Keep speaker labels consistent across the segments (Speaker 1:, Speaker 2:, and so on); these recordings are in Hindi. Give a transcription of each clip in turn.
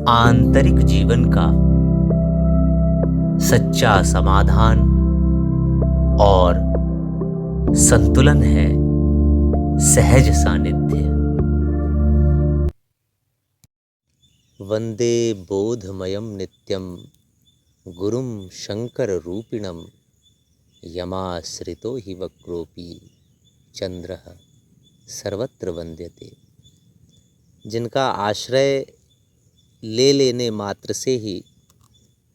Speaker 1: आंतरिक जीवन का सच्चा समाधान और संतुलन है सहज सानिध्य। वंदे बोधमयं नित्यं गुरुं शंकर रूपिणं यमाश्रितो हि वक्रोपि चंद्रः सर्वत्र वंद्यते। जिनका आश्रय ले लेने मात्र से ही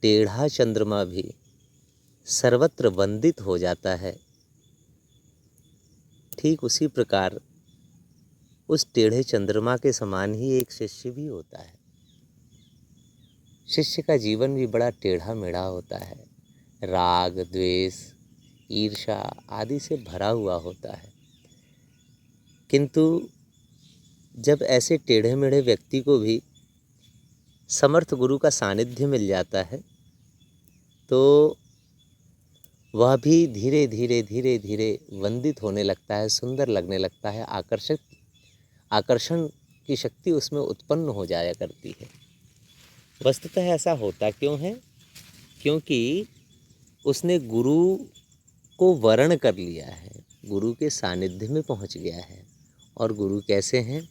Speaker 1: टेढ़ा चंद्रमा भी सर्वत्र वंदित हो जाता है, ठीक उसी प्रकार उस टेढ़े चंद्रमा के समान ही एक शिष्य भी होता है। शिष्य का जीवन भी बड़ा टेढ़ा मेढ़ा होता है, राग द्वेष ईर्ष्या आदि से भरा हुआ होता है। किंतु जब ऐसे टेढ़े मेढ़े व्यक्ति को भी समर्थ गुरु का सानिध्य मिल जाता है तो वह भी धीरे धीरे धीरे धीरे वंदित होने लगता है, सुंदर लगने लगता है, आकर्षण की शक्ति उसमें उत्पन्न हो जाया करती है। वस्तुतः ऐसा होता क्यों है? क्योंकि उसने गुरु को वरण कर लिया है, गुरु के सानिध्य में पहुंच गया है। और गुरु कैसे हैं?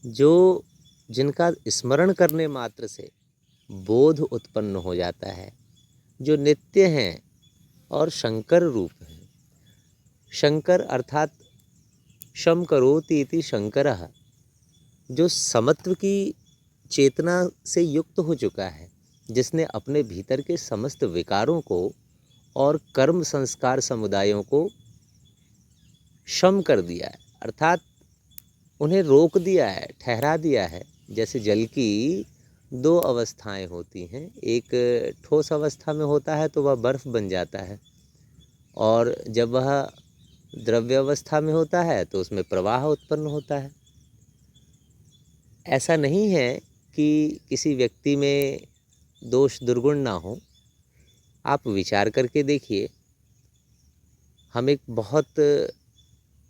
Speaker 1: जो जिनका स्मरण करने मात्र से बोध उत्पन्न हो जाता है, जो नित्य हैं और शंकर रूप हैं। शंकर अर्थात शम करोति इति शंकरः, जो समत्व की चेतना से युक्त हो चुका है, जिसने अपने भीतर के समस्त विकारों को और कर्म संस्कार समुदायों को शम कर दिया है, अर्थात उन्हें रोक दिया है, ठहरा दिया है। जैसे जल की दो अवस्थाएं होती हैं, एक ठोस अवस्था में होता है तो वह बर्फ बन जाता है, और जब वह द्रव्य अवस्था में होता है तो उसमें प्रवाह उत्पन्न होता है। ऐसा नहीं है कि किसी व्यक्ति में दोष दुर्गुण ना हो। आप विचार करके देखिए, हम एक बहुत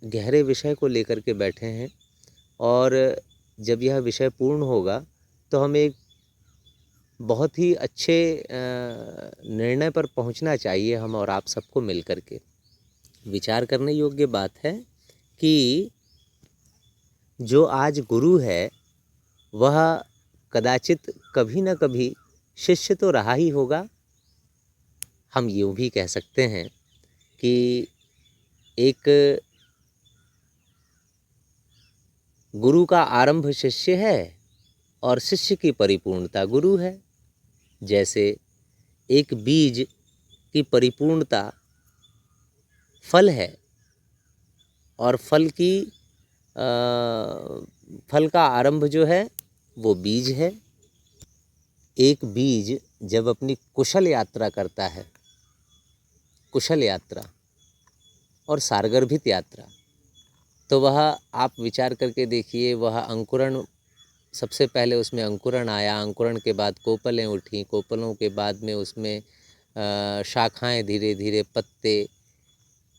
Speaker 1: गहरे विषय को लेकर के बैठे हैं, और जब यह विषय पूर्ण होगा तो हम एक बहुत ही अच्छे निर्णय पर पहुंचना चाहिए, हम और आप सबको मिल कर के। विचार करने योग्य बात है कि जो आज गुरु है वह कदाचित कभी न कभी शिष्य तो रहा ही होगा। हम यूँ भी कह सकते हैं कि एक गुरु का आरंभ शिष्य है और शिष्य की परिपूर्णता गुरु है। जैसे एक बीज की परिपूर्णता फल है, और फल का आरंभ जो है वो बीज है। एक बीज जब अपनी कुशल यात्रा करता है, कुशल यात्रा और सारगर्भित यात्रा, तो वह आप विचार करके देखिए, वह अंकुरण, सबसे पहले उसमें अंकुरण आया, अंकुरण के बाद कोपलें उठी, कोपलों के बाद में उसमें शाखाएं, धीरे धीरे पत्ते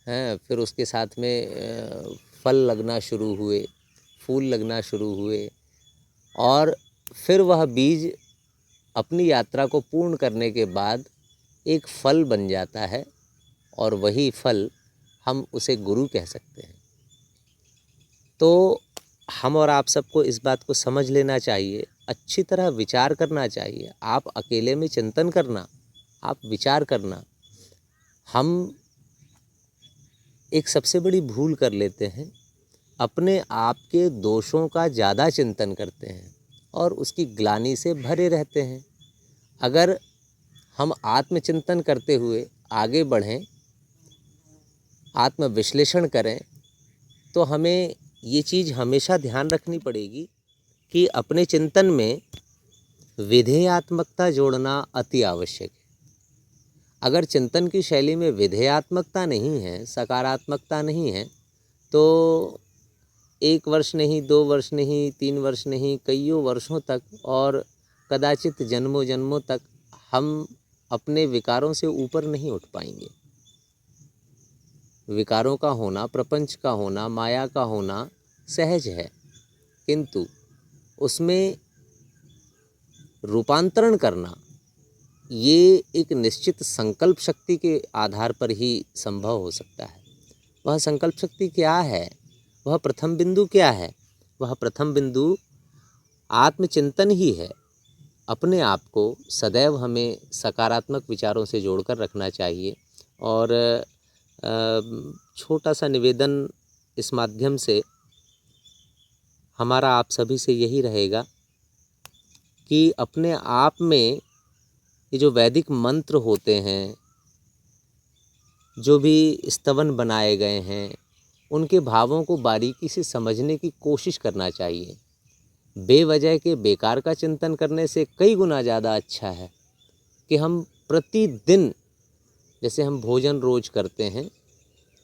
Speaker 1: हैं, फिर उसके साथ में फल लगना शुरू हुए, फूल लगना शुरू हुए, और फिर वह बीज अपनी यात्रा को पूर्ण करने के बाद एक फल बन जाता है, और वही फल हम उसे गुरु कह सकते हैं। तो हम और आप सबको इस बात को समझ लेना चाहिए, अच्छी तरह विचार करना चाहिए। आप अकेले में चिंतन करना, आप विचार करना। हम एक सबसे बड़ी भूल कर लेते हैं, अपने आप के दोषों का ज़्यादा चिंतन करते हैं और उसकी ग्लानि से भरे रहते हैं। अगर हम आत्मचिंतन करते हुए आगे बढ़ें, आत्मविश्लेषण करें, तो हमें ये चीज़ हमेशा ध्यान रखनी पड़ेगी कि अपने चिंतन में विधेयात्मकता जोड़ना अति आवश्यक है। अगर चिंतन की शैली में विधेयात्मकता नहीं है, सकारात्मकता नहीं है, तो 1 वर्ष नहीं, 2 वर्ष नहीं, 3 वर्ष नहीं, कईयों वर्षों तक और कदाचित जन्मों जन्मों तक हम अपने विकारों से ऊपर नहीं उठ पाएंगे। विकारों का होना, प्रपंच का होना, माया का होना सहज है, किंतु उसमें रूपांतरण करना ये एक निश्चित संकल्प शक्ति के आधार पर ही संभव हो सकता है। वह संकल्प शक्ति क्या है? वह प्रथम बिंदु क्या है? वह प्रथम बिंदु आत्मचिंतन ही है। अपने आप को सदैव हमें सकारात्मक विचारों से जोड़कर रखना चाहिए। और छोटा सा निवेदन इस माध्यम से हमारा आप सभी से यही रहेगा कि अपने आप में ये जो वैदिक मंत्र होते हैं, जो भी स्तवन बनाए गए हैं, उनके भावों को बारीकी से समझने की कोशिश करना चाहिए। बेवजह के बेकार का चिंतन करने से कई गुना ज़्यादा अच्छा है कि हम प्रतिदिन, जैसे हम भोजन रोज करते हैं,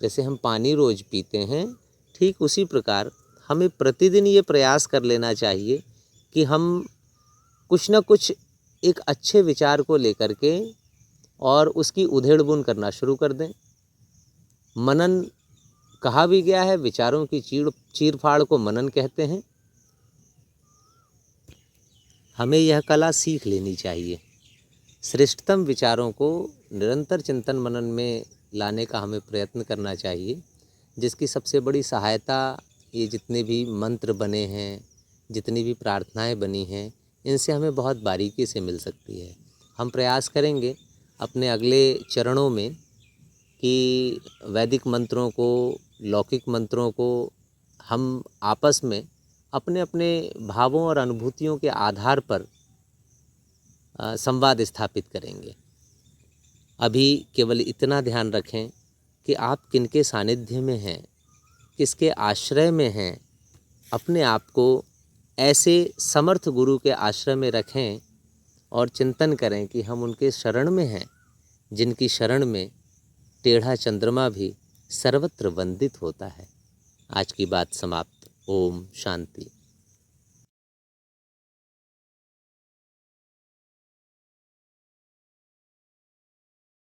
Speaker 1: जैसे हम पानी रोज पीते हैं, ठीक उसी प्रकार हमें प्रतिदिन ये प्रयास कर लेना चाहिए कि हम कुछ न कुछ एक अच्छे विचार को लेकर के और उसकी उधेड़-बुन करना शुरू कर दें। मनन कहा भी गया है, विचारों की चीर-फाड़ को मनन कहते हैं। हमें यह कला सीख लेनी चाहिए। श्रेष्ठतम विचारों को निरंतर चिंतन मनन में लाने का हमें प्रयत्न करना चाहिए, जिसकी सबसे बड़ी सहायता ये जितने भी मंत्र बने हैं, जितनी भी प्रार्थनाएं बनी हैं, इनसे हमें बहुत बारीकी से मिल सकती है। हम प्रयास करेंगे अपने अगले चरणों में कि वैदिक मंत्रों को, लौकिक मंत्रों को हम आपस में अपने अपने भावों और अनुभूतियों के आधार पर संवाद स्थापित करेंगे। अभी केवल इतना ध्यान रखें कि आप किनके सानिध्य में हैं, किसके आश्रय में हैं। अपने आप को ऐसे समर्थ गुरु के आश्रय में रखें और चिंतन करें कि हम उनके शरण में हैं, जिनकी शरण में टेढ़ा चंद्रमा भी सर्वत्र वंदित होता है। आज की बात समाप्त। ओम शांति।